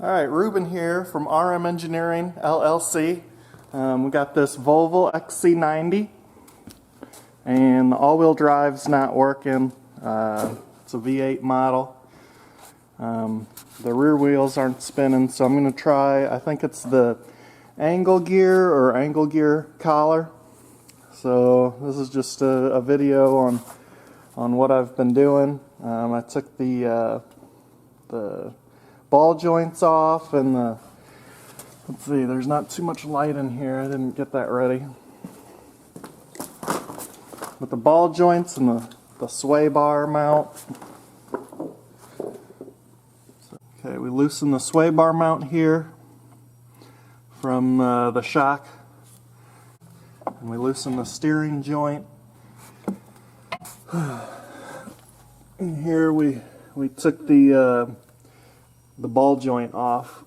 Alright, Ruben here from RM Engineering LLC. We got this Volvo XC90 and the all-wheel drive's not working. It's a V8 model. The rear wheels aren't spinning, so I'm going to try, I think it's the angle gear or angle gear collar. So this is just a video on what I've been doing. I took the ball joints off and let's see, there's not too much light in here, I didn't get that ready. With the ball joints and the sway bar mount. Okay, we loosen the sway bar mount here from the shock, and we loosen the steering joint. And here we took the ball joint off.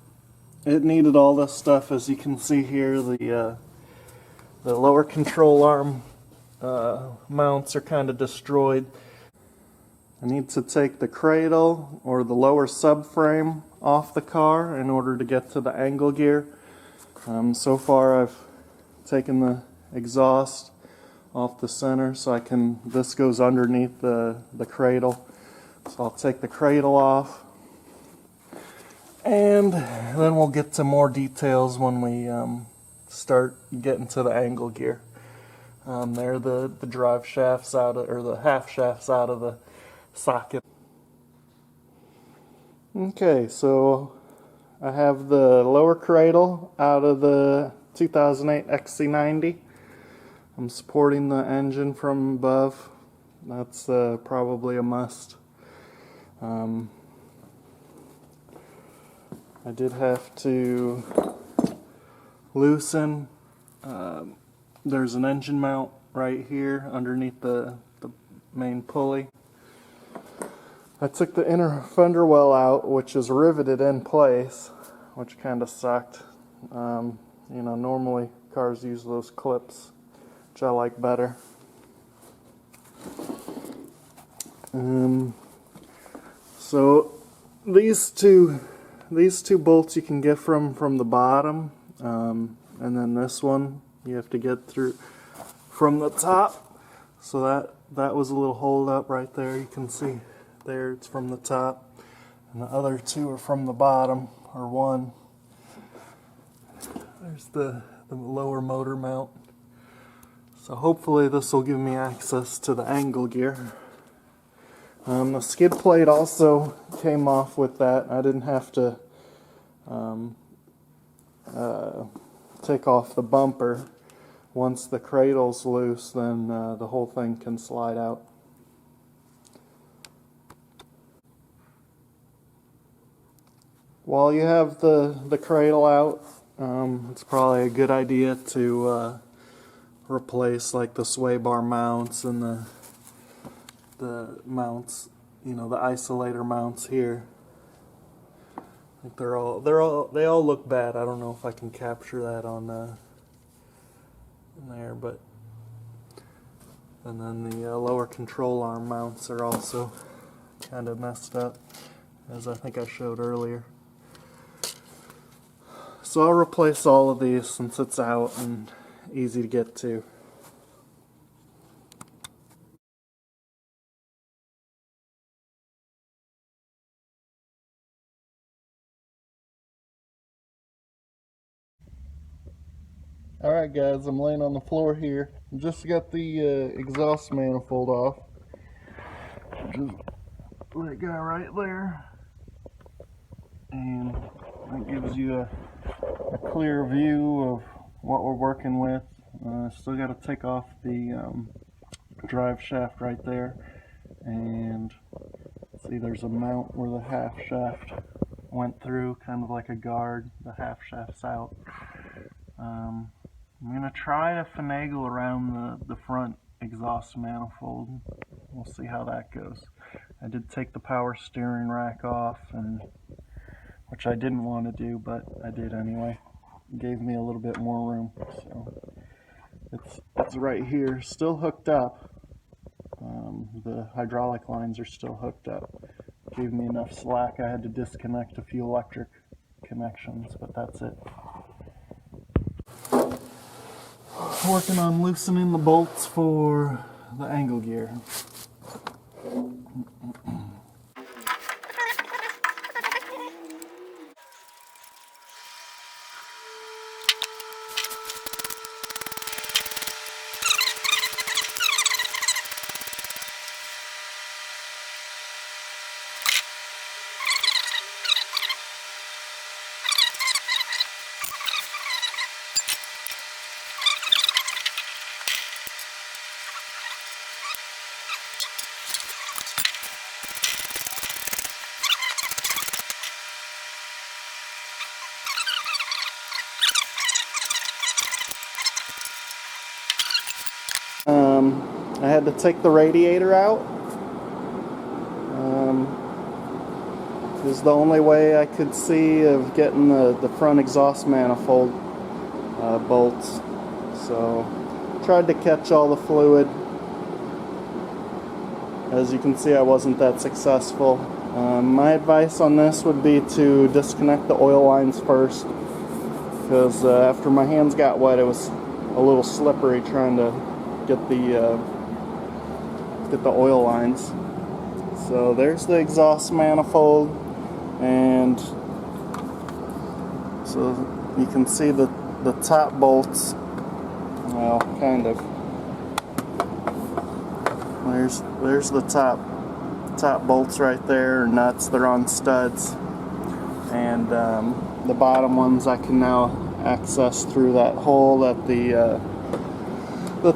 It needed all this stuff, as you can see here. The lower control arm mounts are kind of destroyed. I need to take the cradle or the lower subframe off the car in order to get to the angle gear. So far I've taken the exhaust off the center, so this goes underneath the cradle. So I'll take the cradle off, and then we'll get to more details when we start getting to the angle gear. There, the drive shafts out of, or the half shafts out of the socket. Okay, so I have the lower cradle out of the 2008 XC90. I'm supporting the engine from above. That's probably a must. I did have to loosen. There's an engine mount right here underneath the main pulley. I took the inner fender well out, which is riveted in place, which kind of sucked. You know, normally cars use those clips, which I like better. So these two bolts you can get from the bottom, and then this one you have to get through from the top. So that was a little hold up right there. You can see there it's from the top, and the other two are from the bottom, or one. There's the lower motor mount. So hopefully this will give me access to the angle gear. The skid plate also came off with that. I didn't have to take off the bumper. Once the cradle's loose, then the whole thing can slide out. While you have the cradle out, it's probably a good idea to replace like the sway bar mounts and the mounts, you know, the isolator mounts here. I think they all look bad. I don't know if I can capture that on there, but and then the lower control arm mounts are also kind of messed up, as I think I showed earlier. So I'll replace all of these since it's out and easy to get to. Alright guys, I'm laying on the floor here. Just got the exhaust manifold off. Just that guy right there. And that gives you a clear view of what we're working with. Still got to take off the drive shaft right there. And see, there's a mount where the half shaft went through, kind of like a guard. The half shaft's out. I'm going to try to finagle around the front exhaust manifold. We'll see how that goes. I did take the power steering rack off, which I didn't want to do, but I did anyway. It gave me a little bit more room. So it's right here, still hooked up. The hydraulic lines are still hooked up. Gave me enough slack. I had to disconnect a few electric connections, but that's it. Working on loosening the bolts for the angle gear. I had to take the radiator out. It was the only way I could see of getting the front exhaust manifold bolts. So tried to catch all the fluid. As you can see, I wasn't that successful. My advice on this would be to disconnect the oil lines first, because after my hands got wet, it was a little slippery trying to get the oil lines. So there's the exhaust manifold, and so you can see the top bolts. Well, kind of. There's the top bolts right there, nuts. They're on studs, and the bottom ones I can now access through that hole that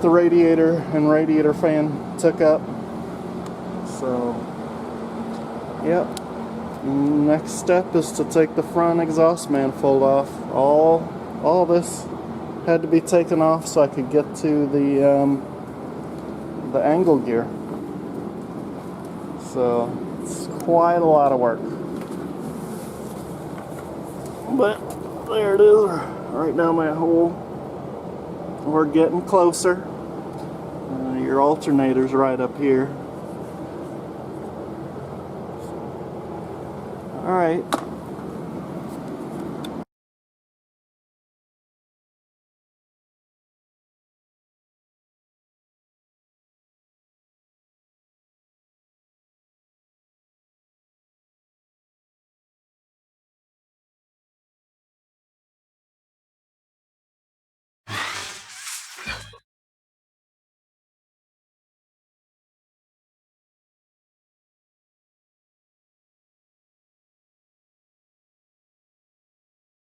the radiator and radiator fan took up. So, yep. Next step is to take the front exhaust manifold off. All this had to be taken off so I could get to the angle gear. So it's quite a lot of work. But there it is, right down that hole. We're getting closer. Your alternator's right up here. Alright.